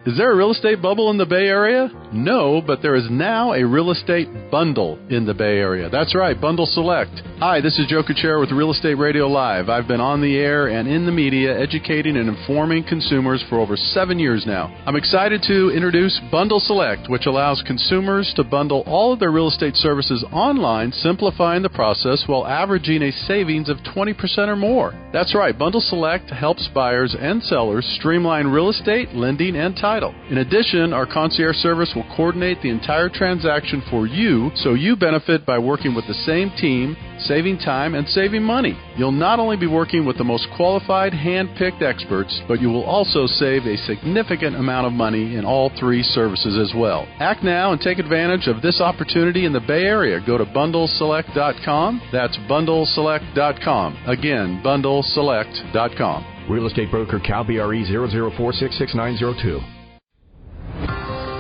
Is there a real estate bubble in the Bay Area? No, but there is now a real estate bundle in the Bay Area. That's right, Bundle Select. Hi, this is Joe Kuchera with Real Estate Radio Live. I've been on the air and in the media educating and informing consumers for over 7 years now. I'm excited to introduce Bundle Select, which allows consumers to bundle all of their real estate services online, simplifying the process while averaging a savings of 20% or more. That's right, Bundle Select helps buyers and sellers streamline real estate, lending, and title. In addition, our concierge service will coordinate the entire transaction for you, so you benefit by working with the same team, saving time and saving money. You'll not only be working with the most qualified, hand-picked experts, but you will also save a significant amount of money in all three services as well. Act now and take advantage of this opportunity in the Bay Area. Go to bundleselect.com. That's bundleselect.com. Again, bundleselect.com. Real estate broker Cal BRE 004666902.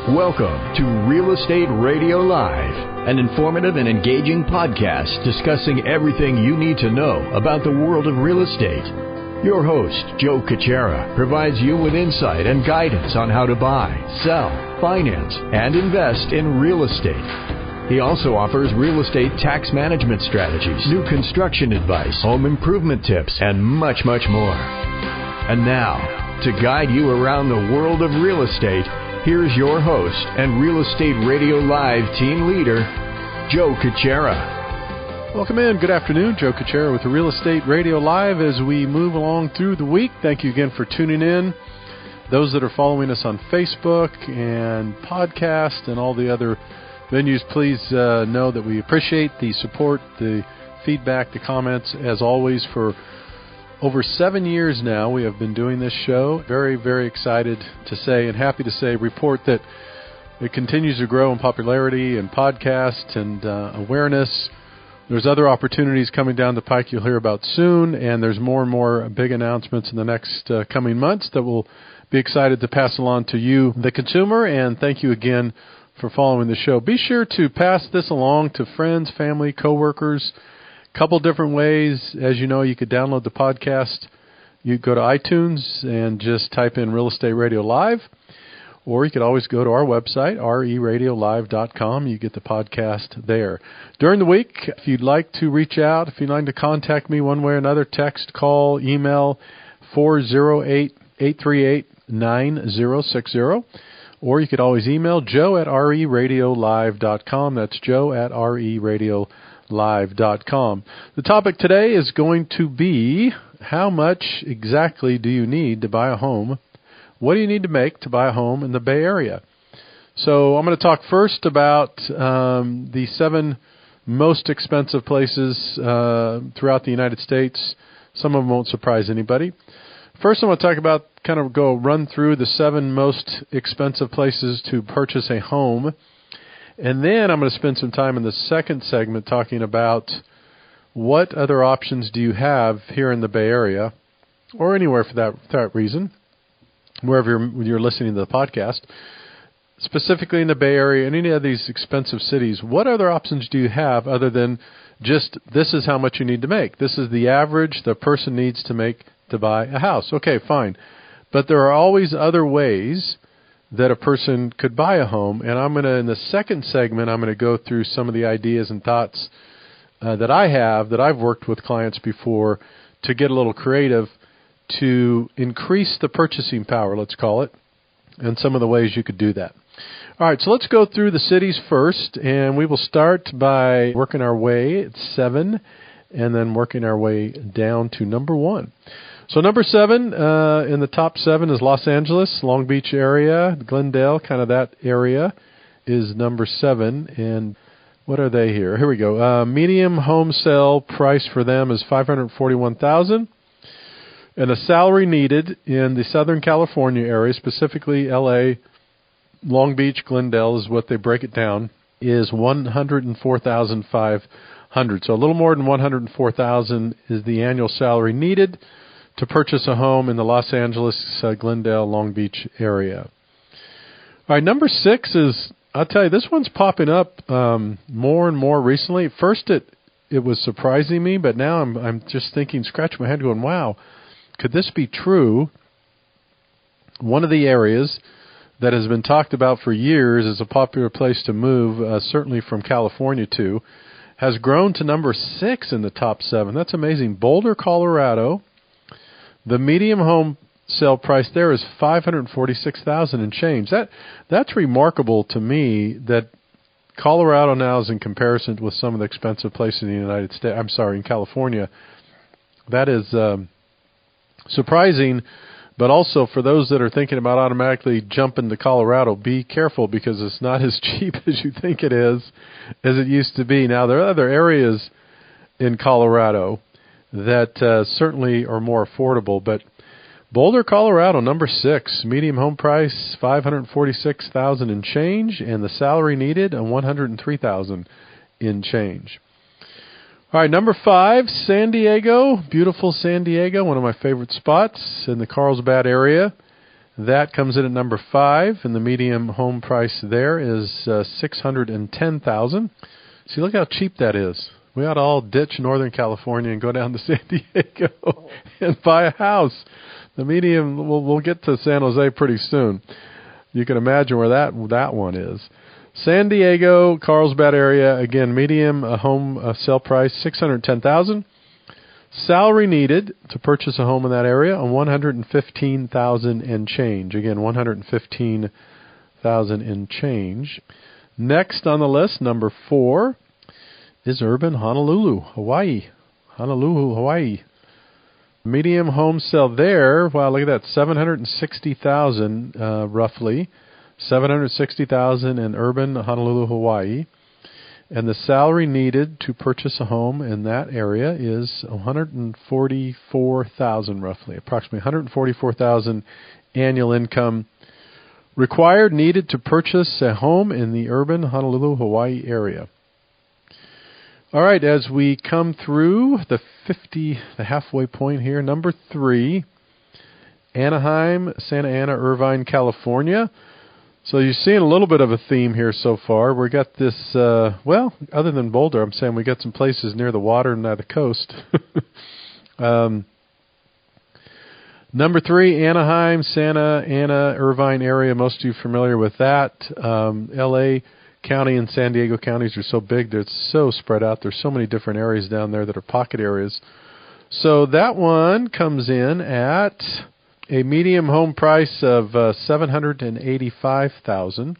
Welcome to Real Estate Radio Live, an informative and engaging podcast discussing everything you need to know about the world of real estate. Your host, Joe Kuchera, provides you with insight and guidance on how to buy, sell, finance, and invest in real estate. He also offers real estate tax management strategies, new construction advice, home improvement tips, and much, much more. And now, to guide you around the world of real estate, here's your host and Real Estate Radio Live team leader, Joe Kuchera. Welcome in. Good afternoon. Joe Kuchera with Real Estate Radio Live as we move along through the week. Thank you again for tuning in. Those that are following us on Facebook and podcast and all the other venues, please know that we appreciate the support, the feedback, the comments, as always. For over 7 years now, we have been doing this show. Very, very excited to say and happy to say, report that it continues to grow in popularity and podcast and awareness. There's other opportunities coming down the pike you'll hear about soon, and there's more and more big announcements in the next coming months that we'll be excited to pass along to you, the consumer, and thank you again for following the show. Be sure to pass this along to friends, family, coworkers. Couple different ways. As you know, you could download the podcast. You go to iTunes and just type in Real Estate Radio Live, or you could always go to our website, reradiolive.com. You get the podcast there. During the week, if you'd like to reach out, if you'd like to contact me one way or another, text, call, email 408-838-9060, or you could always email joe@reradiolive.com. That's joe@reradiolive.com. Live.com. The topic today is going to be, how much exactly do you need to buy a home? What do you need to make to buy a home in the Bay Area? So I'm going to talk first about the 7 most expensive places throughout the United States. Some of them won't surprise anybody. First, I'm going to talk about, run through the 7 most expensive places to purchase a home. And then I'm going to spend some time in the second segment talking about what other options do you have here in the Bay Area, or anywhere for that reason, wherever you're listening to the podcast, specifically in the Bay Area and any of these expensive cities. What other options do you have other than just this is how much you need to make? This is the average the person needs to make to buy a house. Okay, fine. But there are always other ways that a person could buy a home, and in the second segment, I'm going to go through some of the ideas and thoughts that I've worked with clients before to get a little creative to increase the purchasing power, let's call it, and some of the ways you could do that. All right, so let's go through the cities first, and we will start by working our way at 7, and then working our way down to number 1. So number 7 in the top 7 is Los Angeles, Long Beach area, Glendale, kind of that area is number 7. And what are they here? Here we go. Medium home sale price for them is $541,000, and the salary needed in the Southern California area, specifically L.A., Long Beach, Glendale is what they break it down, is $104,500. So a little more than $104,000 is the annual salary needed to purchase a home in the Los Angeles, Glendale, Long Beach area. All right, number 6 is, I'll tell you, this one's popping up more and more recently. At first it was surprising me, but now I'm just thinking, scratching my head going, wow, could this be true? One of the areas that has been talked about for years as a popular place to move, certainly from California to, has grown to number 6 in the top 7. That's amazing. Boulder, Colorado. The medium home sale price there is $546,000 and change. That's remarkable to me that Colorado now is in comparison with some of the expensive places in the United States. I'm sorry, in California. That is surprising, but also for those that are thinking about automatically jumping to Colorado, be careful because it's not as cheap as you think it is, as it used to be. Now, there are other areas in Colorado that certainly are more affordable, but Boulder, Colorado, number 6, medium home price $546,000 and change, and the salary needed $103,000 in change. All right, number 5, San Diego, beautiful San Diego, one of my favorite spots in the Carlsbad area. That comes in at number 5, and the medium home price there is $610,000. See, look how cheap that is. We ought to all ditch Northern California and go down to San Diego and buy a house. The medium, we'll get to San Jose pretty soon. You can imagine where that one is. San Diego, Carlsbad area, again, medium home sale price, $610,000. Salary needed to purchase a home in that area, $115,000 and change. Again, $115,000 and change. Next on the list, number 4, is urban Honolulu, Hawaii. Honolulu, Hawaii. Medium home sale there, wow, look at that, $760,000 roughly. $760,000 in urban Honolulu, Hawaii. And the salary needed to purchase a home in that area is $144,000 roughly, approximately $144,000 annual income required, needed to purchase a home in the urban Honolulu, Hawaii area. All right, as we come through the halfway point here, number 3, Anaheim, Santa Ana, Irvine, California. So you're seeing a little bit of a theme here so far. We got this, well, other than Boulder, I'm saying we got some places near the water and near the coast. Number 3, Anaheim, Santa Ana, Irvine area. Most of you familiar with that. L.A. County and San Diego counties are so big, they're so spread out. There's so many different areas down there that are pocket areas. So that one comes in at a medium home price of $785,000,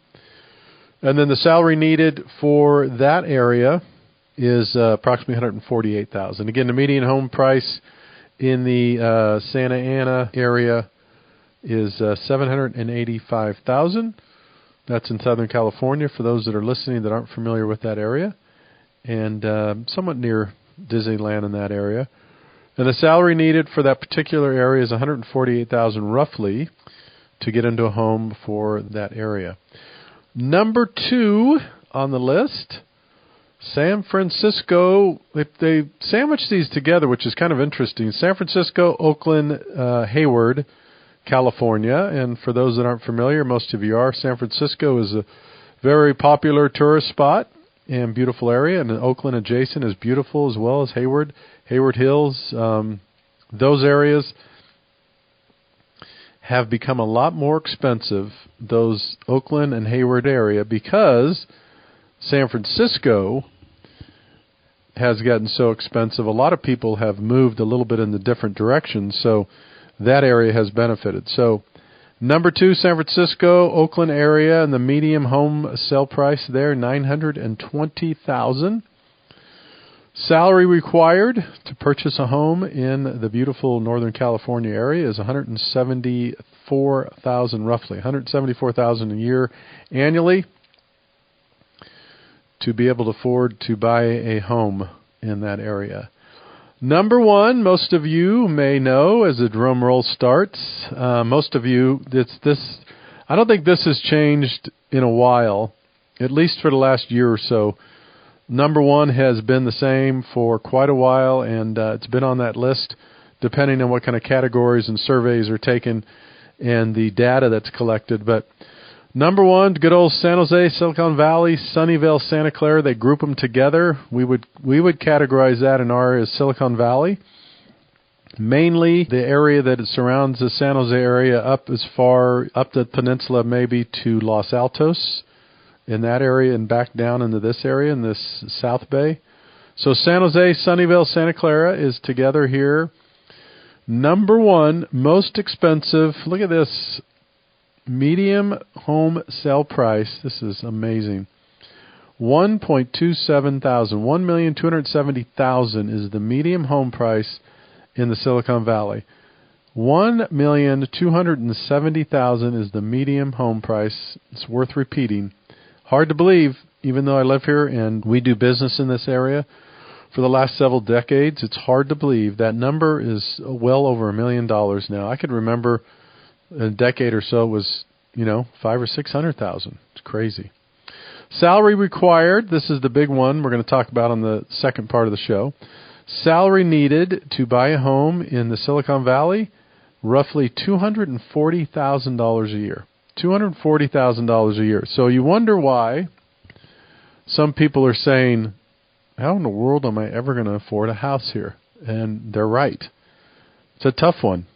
and then the salary needed for that area is approximately $148,000. Again, the median home price in the Santa Ana area is $785,000. That's in Southern California for those that are listening that aren't familiar with that area, and somewhat near Disneyland in that area. And the salary needed for that particular area is $148,000 roughly to get into a home for that area. Number 2 on the list, San Francisco. They sandwich these together, which is kind of interesting. San Francisco, Oakland, Hayward, California. And for those that aren't familiar, most of you are, San Francisco is a very popular tourist spot and beautiful area, and Oakland adjacent is beautiful as well as Hayward Hills. Those areas have become a lot more expensive, those Oakland and Hayward area, because San Francisco has gotten so expensive. A lot of people have moved a little bit in the different directions, so that area has benefited. So number 2, San Francisco, Oakland area, and the medium home sale price there, $920,000. Salary required to purchase a home in the beautiful Northern California area is $174,000 roughly, $174,000 a year annually to be able to afford to buy a home in that area. Number 1, most of you may know as the drum roll starts. Most of you, I don't think this has changed in a while, at least for the last year or so. Number 1 has been the same for quite a while, and it's been on that list depending on what kind of categories and surveys are taken and the data that's collected. But number 1, good old San Jose, Silicon Valley, Sunnyvale, Santa Clara. They group them together. We would categorize that in our as Silicon Valley. Mainly the area that surrounds the San Jose area up as far up the peninsula maybe to Los Altos in that area and back down into this area in this South Bay. So San Jose, Sunnyvale, Santa Clara is together here. Number one, most expensive, look at this, medium home sale price. This is amazing. $1.27 thousand, $1,270,000 is the medium home price in the Silicon Valley. $1,270,000 is the medium home price. It's worth repeating. Hard to believe, even though I live here and we do business in this area for the last several decades. It's hard to believe that number is well over $1 million now. I could remember a decade or so it was, $500,000 or $600,000. It's crazy. Salary required. This is the big one we're going to talk about on the second part of the show. Salary needed to buy a home in the Silicon Valley, roughly $240,000 a year. $240,000 a year. So you wonder why some people are saying, how in the world am I ever going to afford a house here? And they're right. It's a tough one.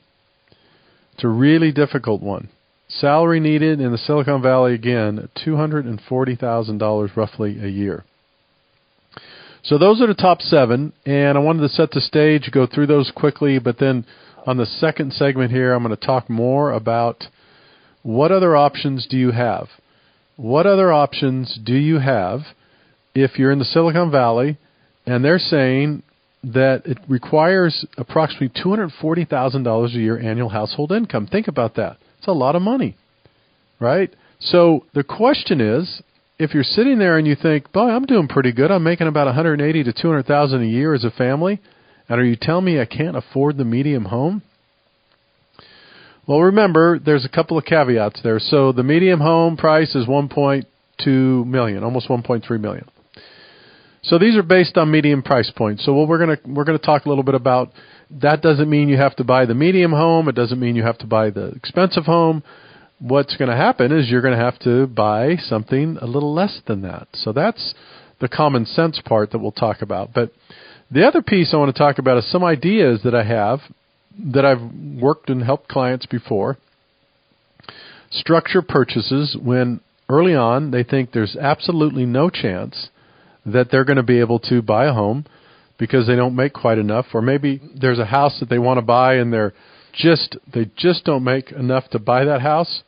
It's a really difficult one. Salary needed in the Silicon Valley, again, $240,000 roughly a year. So those are the top 7, and I wanted to set the stage, go through those quickly, but then on the second segment here, I'm going to talk more about what other options do you have? What other options do you have if you're in the Silicon Valley and they're saying that it requires approximately $240,000 a year annual household income? Think about that. It's a lot of money, right? So the question is, if you're sitting there and you think, boy, I'm doing pretty good. I'm making about $180,000 to $200,000 a year as a family, and are you telling me I can't afford the medium home? Well, remember, there's a couple of caveats there. So the medium home price is $1.2 million, almost $1.3 million. So these are based on medium price points. So what we're going to talk a little bit about. That doesn't mean you have to buy the medium home. It doesn't mean you have to buy the expensive home. What's going to happen is you're going to have to buy something a little less than that. So that's the common sense part that we'll talk about. But the other piece I want to talk about is some ideas that I have that I've worked and helped clients before. Structure purchases when early on they think there's absolutely no chance that they're going to be able to buy a home because they don't make quite enough, or maybe there's a house that they want to buy and they just don't make enough to buy that house.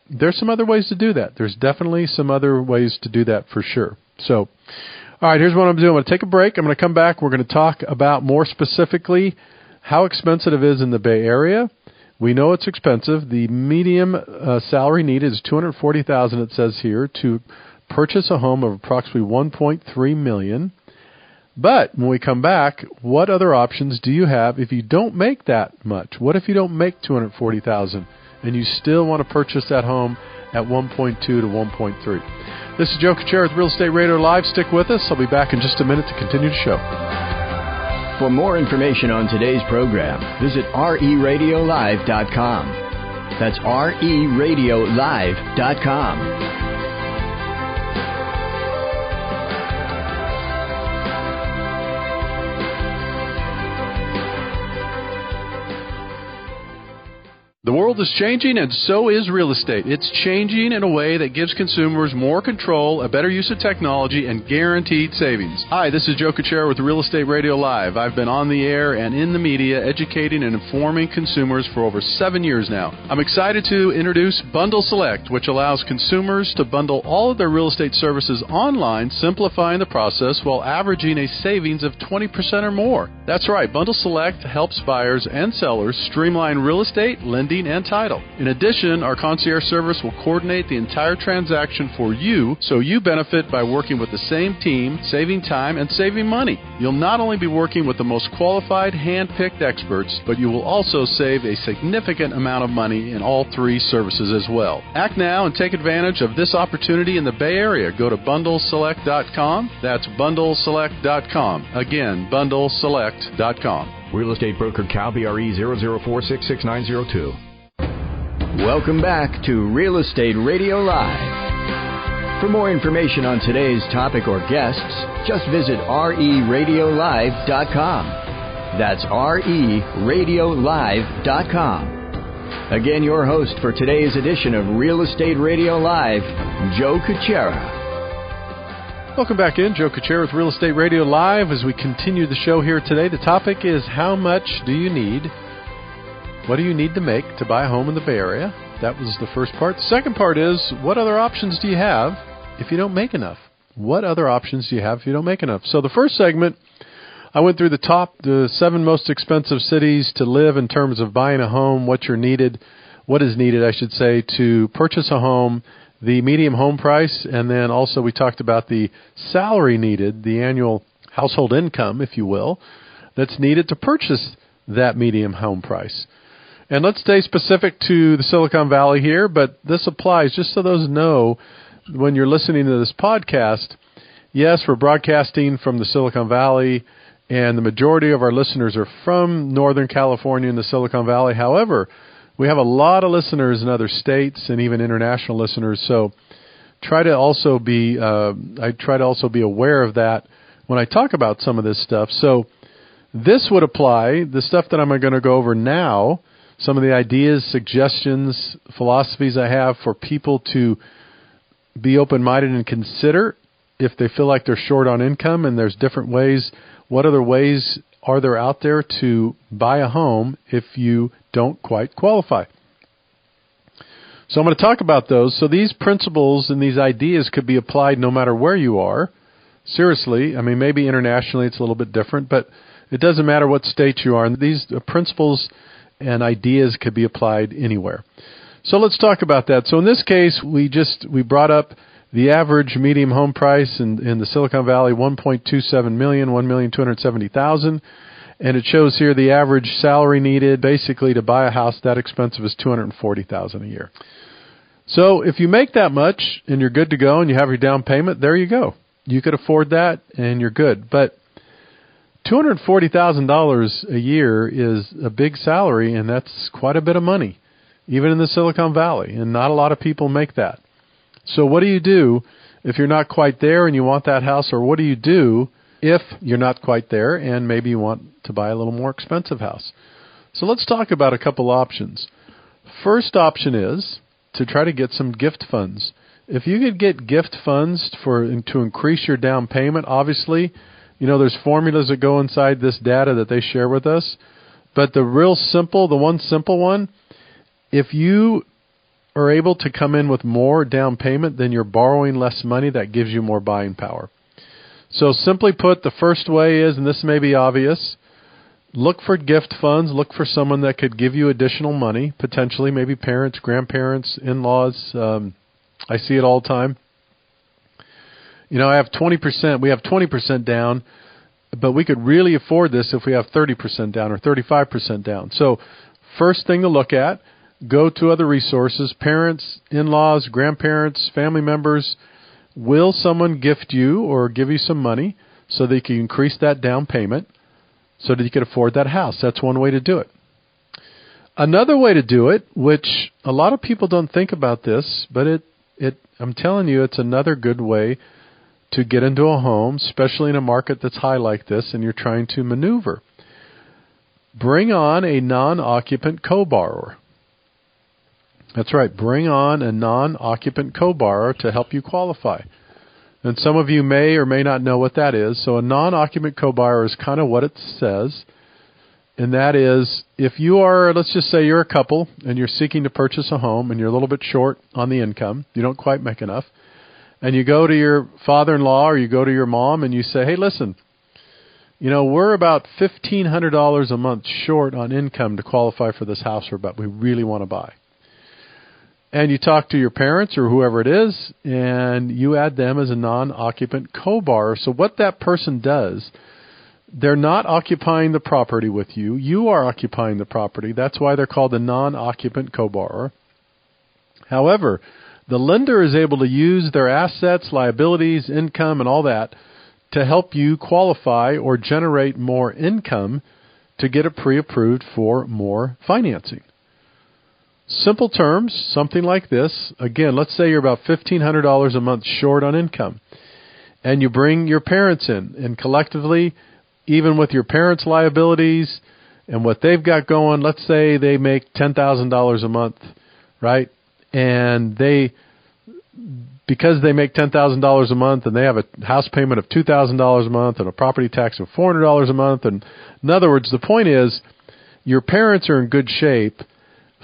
There's some other ways to do that. There's definitely some other ways to do that for sure. So, all right, here's what I'm doing. I'm going to take a break. I'm going to come back. We're going to talk about more specifically how expensive it is in the Bay Area. We know it's expensive. The medium salary needed is $240,000, it says here, to purchase a home of approximately $1.3 million. But when we come back, what other options do you have if you don't make that much? What if you don't make $240,000 and you still want to purchase that home at $1.2 to $1.3? This is Joe Kuchera with Real Estate Radio Live. Stick with us. I'll be back in just a minute to continue the show. For more information on today's program, visit reradiolive.com. That's reradiolive.com. The world is changing, and so is real estate. It's changing in a way that gives consumers more control, a better use of technology, and guaranteed savings. Hi, this is Joe Kuchera with Real Estate Radio Live. I've been on the air and in the media educating and informing consumers for over 7 years now. I'm excited to introduce Bundle Select, which allows consumers to bundle all of their real estate services online, simplifying the process while averaging a savings of 20% or more. That's right, Bundle Select helps buyers and sellers streamline real estate, lending, and title. In addition, our concierge service will coordinate the entire transaction for you, so you benefit by working with the same team, saving time and saving money. You'll not only be working with the most qualified, hand-picked experts, but you will also save a significant amount of money in all 3 services as well. Act now and take advantage of this opportunity in the Bay Area. Go to bundleselect.com. That's bundleselect.com. Again, bundleselect.com. Real estate broker Cal BRE 004666902. Welcome back to Real Estate Radio Live. For more information on today's topic or guests, just visit reradiolive.com. That's RERadiolive.com. Again, your host for today's edition of Real Estate Radio Live, Joe Kuchera. Welcome back in. Joe Kuchera with Real Estate Radio Live. As we continue the show here today, the topic is how much do you need? What do you need to make to buy a home in the Bay Area? That was the first part. The second part is, what other options do you have if you don't make enough? What other options do you have if you don't make enough? So the first segment, I went through the 7 most expensive cities to live in terms of buying a home, what is needed, I should say, to purchase a home, the median home price, and then also we talked about the salary needed, the annual household income, if you will, that's needed to purchase that median home price. And let's stay specific to the Silicon Valley here, but this applies just so those know when you're listening to this podcast. Yes, we're broadcasting from the Silicon Valley, and the majority of our listeners are from Northern California and the Silicon Valley. However, we have a lot of listeners in other states and even international listeners, so I try to also be aware of that when I talk about some of this stuff. So this would apply, the stuff that I'm going to go over now, some of the ideas, suggestions, philosophies I have for people to be open-minded and consider if they feel like they're short on income, and there's different ways. What other ways are there out there to buy a home if you don't quite qualify? So I'm going to talk about those. So these principles and these ideas could be applied no matter where you are. Seriously, I mean, maybe internationally it's a little bit different, but it doesn't matter what state you are. And these principles and ideas could be applied anywhere. So let's talk about that. So in this case, we brought up the average median home price in the Silicon Valley, $1.27 million, $1,270,000. And it shows here the average salary needed basically to buy a house that expensive is $240,000 a year. So if you make that much and you're good to go and you have your down payment, there you go. You could afford that and you're good. But $240,000 a year is a big salary, and that's quite a bit of money, even in the Silicon Valley, and not a lot of people make that. So what do you do if you're not quite there and you want that house, or what do you do if you're not quite there and maybe you want to buy a little more expensive house? So let's talk about a couple options. First option is to try to get some gift funds. If you could get gift funds to increase your down payment, obviously, there's formulas that go inside this data that they share with us. But the one simple one, if you are able to come in with more down payment, then you're borrowing less money. That gives you more buying power. So simply put, the first way is, and this may be obvious, look for gift funds. Look for someone that could give you additional money, potentially maybe parents, grandparents, in-laws. I see it all the time. I have 20%. We have 20% down, but we could really afford this if we have 30% down or 35% down. So first thing to look at, go to other resources, parents, in-laws, grandparents, family members. Will someone gift you or give you some money so that you can increase that down payment so that you can afford that house? That's one way to do it. Another way to do it, which a lot of people don't think about this, but I'm telling you, it's another good way to get into a home, especially in a market that's high like this and you're trying to maneuver. Bring on a non-occupant co-borrower. That's right. Bring on a non-occupant co-borrower to help you qualify. And some of you may or may not know what that is. So a non-occupant co-borrower is kind of what it says. And that is, if you are, let's just say you're a couple and you're seeking to purchase a home and you're a little bit short on the income, you don't quite make enough, and you go to your father-in-law or you go to your mom and you say, hey, listen, we're about $1,500 a month short on income to qualify for this house we really want to buy. And you talk to your parents or whoever it is, and you add them as a non-occupant co-borrower. So what that person does, they're not occupying the property with you. You are occupying the property. That's why they're called a non-occupant co-borrower. However, the lender is able to use their assets, liabilities, income, and all that to help you qualify or generate more income to get it pre-approved for more financing. Simple terms, something like this. Again, let's say you're about $1,500 a month short on income, and you bring your parents in, and collectively even with your parents' liabilities and what they've got going, let's say they make $10,000 a month, right? And because they make $10,000 a month and they have a house payment of $2,000 a month and a property tax of $400 a month. And in other words, the point is your parents are in good shape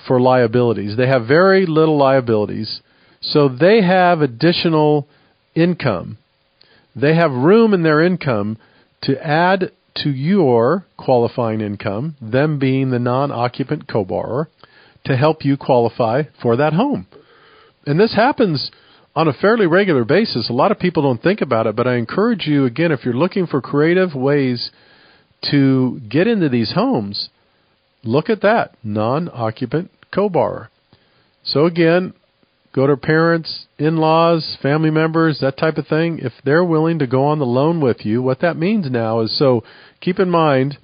for liabilities. They have very little liabilities. So they have additional income. They have room in their income to add to your qualifying income, them being the non-occupant co-borrower, to help you qualify for that home. And this happens on a fairly regular basis. A lot of people don't think about it, but I encourage you, again, if you're looking for creative ways to get into these homes, look at that, non-occupant co-borrower. So again, go to parents, in-laws, family members, that type of thing. If they're willing to go on the loan with you, what that means now is, so keep in mind,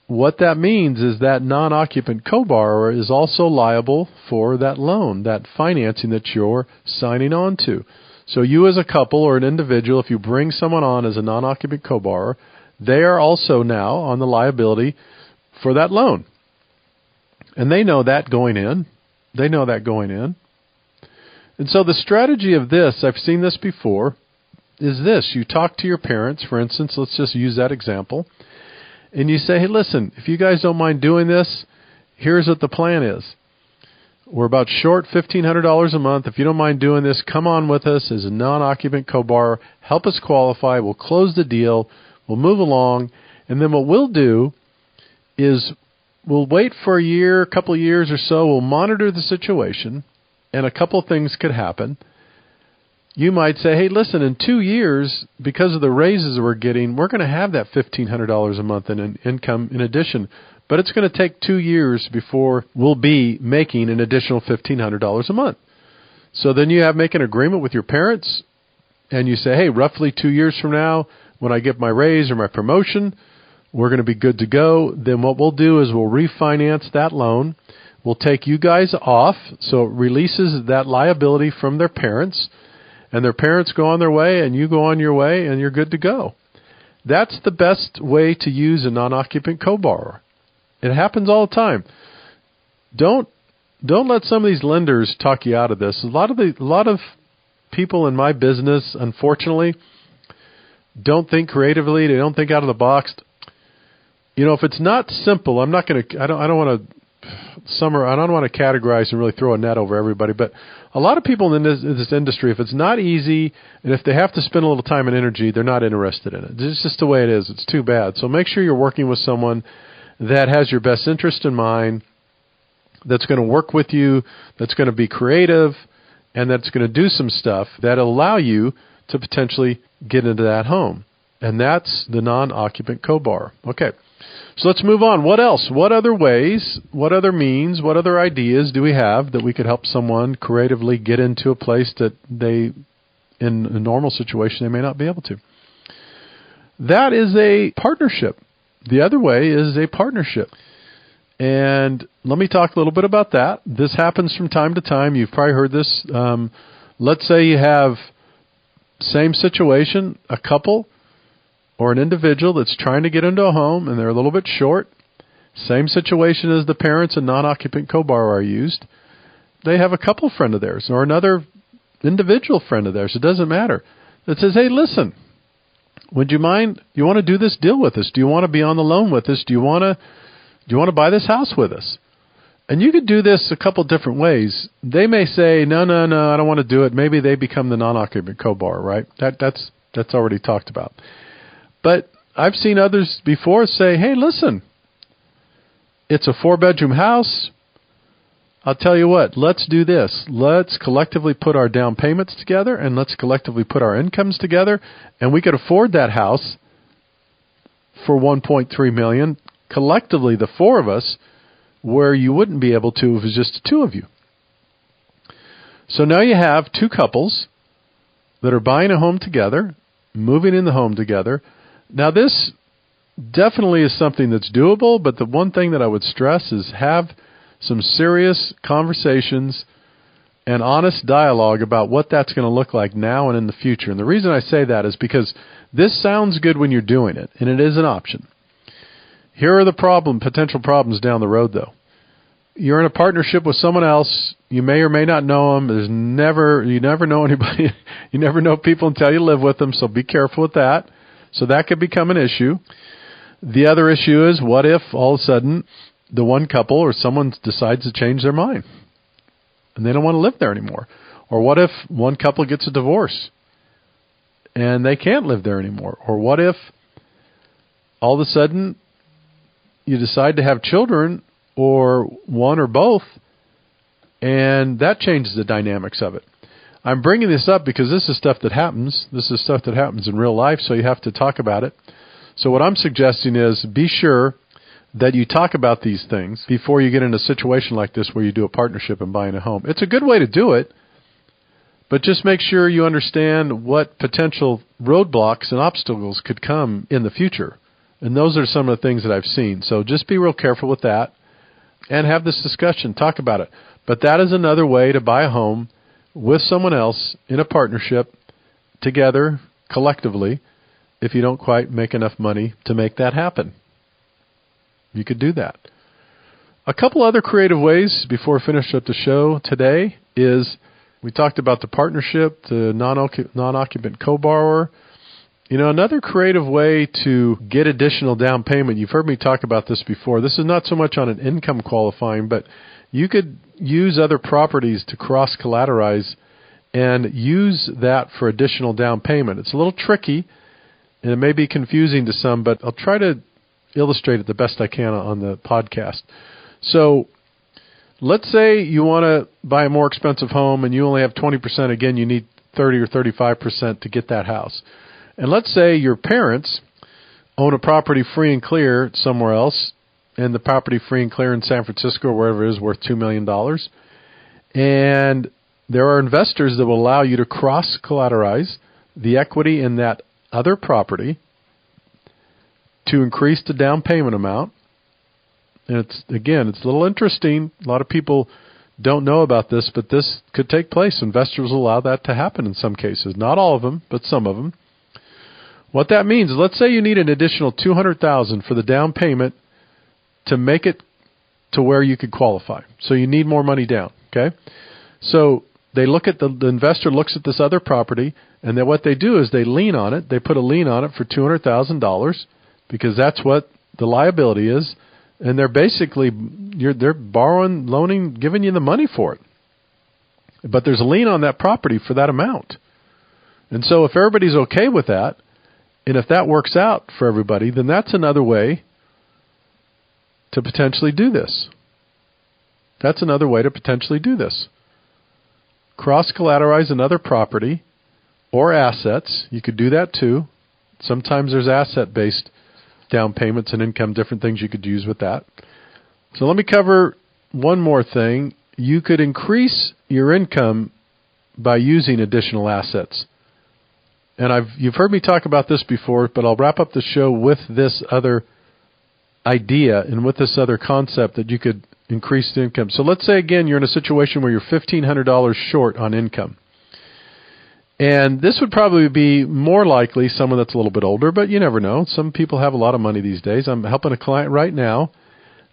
what that means is that non-occupant co-borrower is also liable for that loan, that financing that you're signing on to. So you as a couple or an individual, if you bring someone on as a non-occupant co-borrower, they are also now on the liability for that loan. And they know that going in. And so the strategy of this, I've seen this before, is this. You talk to your parents, for instance, let's just use that example. And you say, hey, listen, if you guys don't mind doing this, here's what the plan is. We're about short $1,500 a month. If you don't mind doing this, come on with us as a non-occupant co-borrower. Help us qualify. We'll close the deal. We'll move along. And then what we'll do is we'll wait for a year, a couple of years or so. We'll monitor the situation, and a couple of things could happen. You might say, hey, listen, in 2 years, because of the raises we're getting, we're going to have that $1,500 a month in income in addition. But it's going to take 2 years before we'll be making an additional $1,500 a month. So then you make an agreement with your parents, and you say, hey, roughly 2 years from now, when I get my raise or my promotion, we're going to be good to go. Then what we'll do is we'll refinance that loan. We'll take you guys off, so it releases that liability from their parents. And their parents go on their way, and you go on your way, and you're good to go. That's the best way to use a non-occupant co-borrower. It happens all the time. Don't let some of these lenders talk you out of this. A lot of people in my business, unfortunately, don't think creatively. They don't think out of the box. You know, if it's not simple, I don't want to categorize and really throw a net over everybody, but a lot of people in this industry, if it's not easy and if they have to spend a little time and energy, they're not interested in it. It's just the way it is. It's too bad. So make sure you're working with someone that has your best interest in mind, that's going to work with you, that's going to be creative, and that's going to do some stuff that'll allow you to potentially get into that home. And that's the non-occupant co-borrower. Okay. So let's move on. What else? What other ways, what other means, what other ideas do we have that we could help someone creatively get into a place that they, in a normal situation, they may not be able to? That is a partnership. The other way is a partnership. And let me talk a little bit about that. This happens from time to time. You've probably heard this. Let's say you have same situation, a couple or an individual that's trying to get into a home and they're a little bit short. Same situation as the parents and non-occupant co-borrower are used. They have a couple friend of theirs or another individual friend of theirs. It doesn't matter. That says, hey, listen, would you mind? Do you want to do this deal with us? Do you want to be on the loan with us? Do you want to buy this house with us? And you could do this a couple different ways. They may say, no, I don't want to do it. Maybe they become the non-occupant co-borrower, right? That's already talked about. But I've seen others before say, hey, listen, it's a 4-bedroom house. I'll tell you what, let's do this. Let's collectively put our down payments together and let's collectively put our incomes together. And we could afford that house for $1.3 million, collectively, the four of us, where you wouldn't be able to if it was just the two of you. So now you have two couples that are buying a home together, moving in the home together. Now, this definitely is something that's doable, but the one thing that I would stress is have some serious conversations and honest dialogue about what that's going to look like now and in the future. And the reason I say that is because This sounds good when you're doing it, and it is an option. Here are the potential problems down the road, though. You're in a partnership with someone else. You may or may not know them. You never know anybody. You never know people until you live with them, so be careful with that. So that could become an issue. The other issue is, what if all of a sudden the one couple or someone decides to change their mind and they don't want to live there anymore? Or what if one couple gets a divorce and they can't live there anymore? Or what if all of a sudden you decide to have children, or one or both, and that changes the dynamics of it? I'm bringing this up because this is stuff that happens. This is stuff that happens in real life, so you have to talk about it. So what I'm suggesting is be sure that you talk about these things before you get in a situation like this where you do a partnership and buying a home. It's a good way to do it, but just make sure you understand what potential roadblocks and obstacles could come in the future. And those are some of the things that I've seen. So just be real careful with that and have this discussion. Talk about it. But that is another way to buy a home with someone else in a partnership together collectively if you don't quite make enough money to make that happen. You could do that. A couple other creative ways before we finish up the show today is we talked about the partnership, the non-occupant co-borrower. Another creative way to get additional down payment, you've heard me talk about this before. This is not so much on an income qualifying, but you could use other properties to cross-collateralize and use that for additional down payment. It's a little tricky, and it may be confusing to some, but I'll try to illustrate it the best I can on the podcast. So let's say you want to buy a more expensive home and you only have 20%. Again, you need 30 or 35% to get that house. And let's say your parents own a property free and clear somewhere else, and the property free and clear in San Francisco or wherever it is worth $2 million. And there are investors that will allow you to cross-collateralize the equity in that other property to increase the down payment amount. And it's a little interesting. A lot of people don't know about this, but this could take place. Investors will allow that to happen in some cases. Not all of them, but some of them. What that means is, let's say you need an additional $200,000 for the down payment to make it to where you could qualify. So you need more money down, okay? So they look at the investor looks at this other property, and then what they do is they lien on it. They put a lien on it for $200,000 because that's what the liability is, and they're basically they're borrowing, loaning, giving you the money for it. But there's a lien on that property for that amount. And so if everybody's okay with that, and if that works out for everybody, then that's another way to potentially do this. That's another way to potentially do this. Cross-collateralize another property or assets. You could do that too. Sometimes there's asset-based down payments and income, different things you could use with that. So let me cover one more thing. You could increase your income by using additional assets. And you've heard me talk about this before, but I'll wrap up the show with this other idea and with this other concept that you could increase the income. So let's say, again, you're in a situation where you're $1,500 short on income. And this would probably be more likely someone that's a little bit older, but you never know. Some people have a lot of money these days. I'm helping a client right now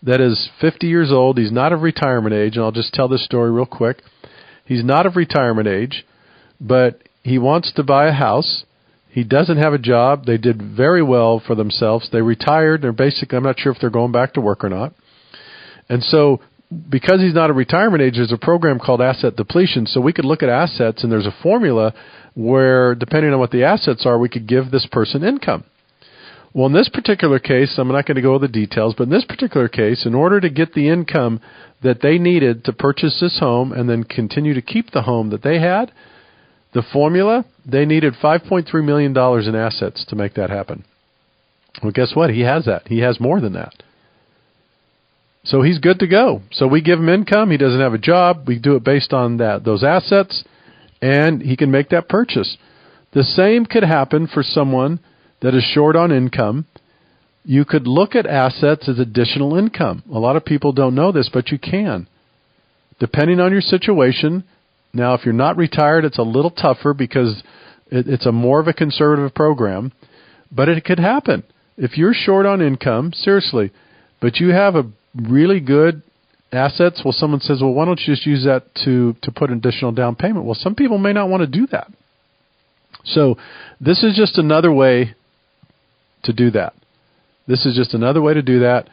that is 50 years old. He's not of retirement age, and I'll just tell this story real quick. He's not of retirement age, but he wants to buy a house. He doesn't have a job. They did very well for themselves. They retired. They're basically, I'm not sure if they're going back to work or not. And so because he's not of retirement age, there's a program called asset depletion. So we could look at assets, and there's a formula where, depending on what the assets are, we could give this person income. Well, in this particular case, I'm not going to go into the details, but in this particular case, in order to get the income that they needed to purchase this home and then continue to keep the home that they had, the formula, they needed $5.3 million in assets to make that happen. Well, guess what? He has that. He has more than that. So he's good to go. So we give him income. He doesn't have a job. We do it based on those assets, and he can make that purchase. The same could happen for someone that is short on income. You could look at assets as additional income. A lot of people don't know this, but you can. Depending on your situation. Now, if you're not retired, it's a little tougher because it's a more of a conservative program. But it could happen. If you're short on income, seriously, but you have a really good assets, well, someone says, well, why don't you just use that to put an additional down payment? Well, some people may not want to do that. So this is just another way to do that. This is just another way to do that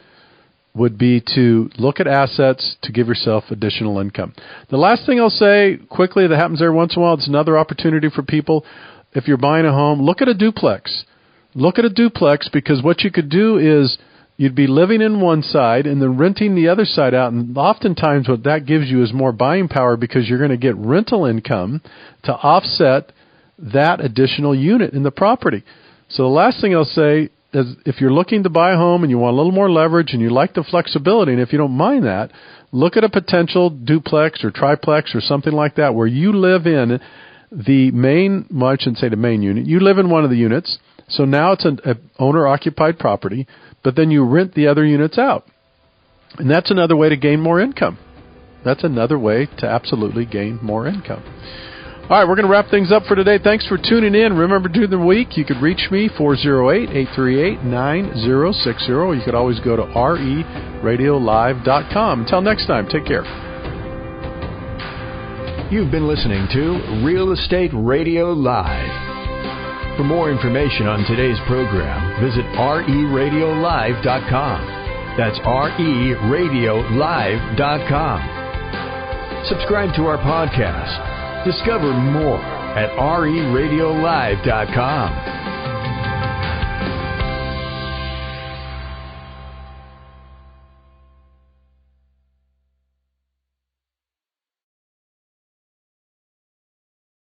would be to look at assets to give yourself additional income. The last thing I'll say quickly that happens every once in a while, it's another opportunity for people. If you're buying a home, look at a duplex. Look at a duplex, because what you could do is you'd be living in one side and then renting the other side out. And oftentimes what that gives you is more buying power, because you're going to get rental income to offset that additional unit in the property. So the last thing I'll say is, if you're looking to buy a home and you want a little more leverage and you like the flexibility, and if you don't mind that, look at a potential duplex or triplex or something like that where you live in the main, well, I shouldn't say the main unit. You live in one of the units. So now it's an owner-occupied property, but then you rent the other units out. And that's another way to gain more income. That's another way to absolutely gain more income. All right, we're going to wrap things up for today. Thanks for tuning in. Remember, during the week, you could reach me, 408-838-9060. You could always go to reradiolive.com. Until next time, take care. You've been listening to Real Estate Radio Live. For more information on today's program, visit reradiolive.com. That's reradiolive.com. Subscribe to our podcast. Discover more at reradiolive.com.